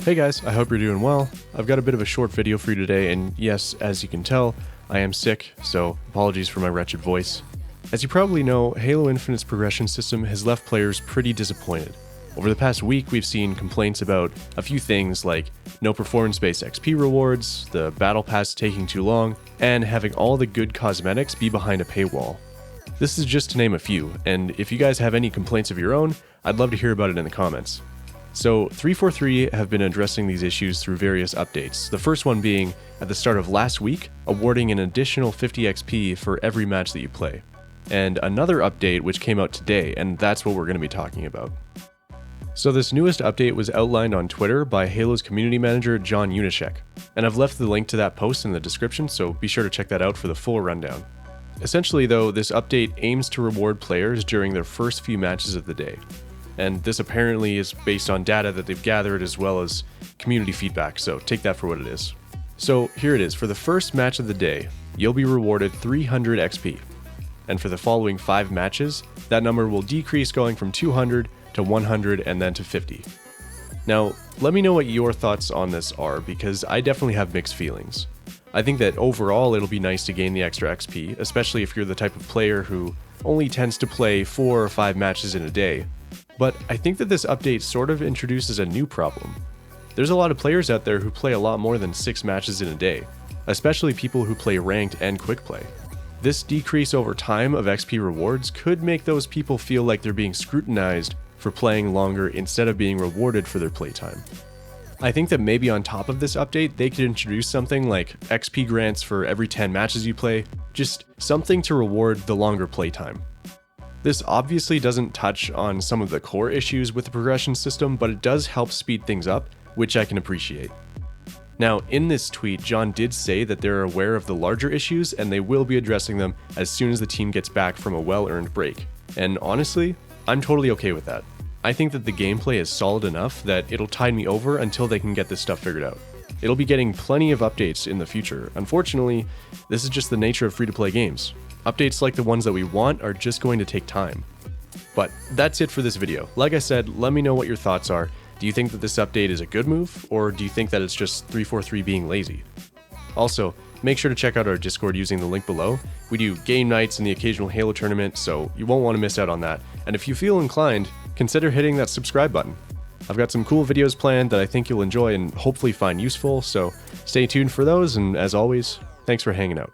Hey guys, I hope you're doing well. I've got a bit of a short video for you today, and yes, as you can tell, I am sick, so apologies for my wretched voice. As you probably know, Halo Infinite's progression system has left players pretty disappointed. Over the past week, we've seen complaints about a few things like no performance-based XP rewards, the battle pass taking too long, and having all the good cosmetics be behind a paywall. This is just to name a few, and if you guys have any complaints of your own, I'd love to hear about it in the comments. So 343 have been addressing these issues through various updates, the first one being, at the start of last week, awarding an additional 50 XP for every match that you play. And another update which came out today, and that's what we're going to be talking about. So this newest update was outlined on Twitter by Halo's community manager John Unischek, and I've left the link to that post in the description, so be sure to check that out for the full rundown. Essentially though, this update aims to reward players during their first few matches of the day. And this apparently is based on data that they've gathered as well as community feedback, so take that for what it is. So here it is, for the first match of the day, you'll be rewarded 300 XP. And for the following 5 matches, that number will decrease going from 200 to 100 and then to 50. Now, let me know what your thoughts on this are, because I definitely have mixed feelings. I think that overall it'll be nice to gain the extra XP, especially if you're the type of player who only tends to play 4 or 5 matches in a day. But I think that this update sort of introduces a new problem. There's a lot of players out there who play a lot more than 6 matches in a day, especially people who play ranked and quick play. This decrease over time of XP rewards could make those people feel like they're being scrutinized for playing longer instead of being rewarded for their playtime. I think that maybe on top of this update, they could introduce something like XP grants for every 10 matches you play, just something to reward the longer playtime. This obviously doesn't touch on some of the core issues with the progression system, but it does help speed things up, which I can appreciate. Now, in this tweet, John did say that they're aware of the larger issues and they will be addressing them as soon as the team gets back from a well-earned break. And honestly, I'm totally okay with that. I think that the gameplay is solid enough that it'll tide me over until they can get this stuff figured out. It'll be getting plenty of updates in the future. Unfortunately, this is just the nature of free-to-play games. Updates like the ones that we want are just going to take time. But that's it for this video. Like I said, let me know what your thoughts are. Do you think that this update is a good move, or do you think that it's just 343 being lazy? Also, make sure to check out our Discord using the link below. We do game nights and the occasional Halo tournament, so you won't want to miss out on that. And if you feel inclined, consider hitting that subscribe button. I've got some cool videos planned that I think you'll enjoy and hopefully find useful, so stay tuned for those, and as always, thanks for hanging out.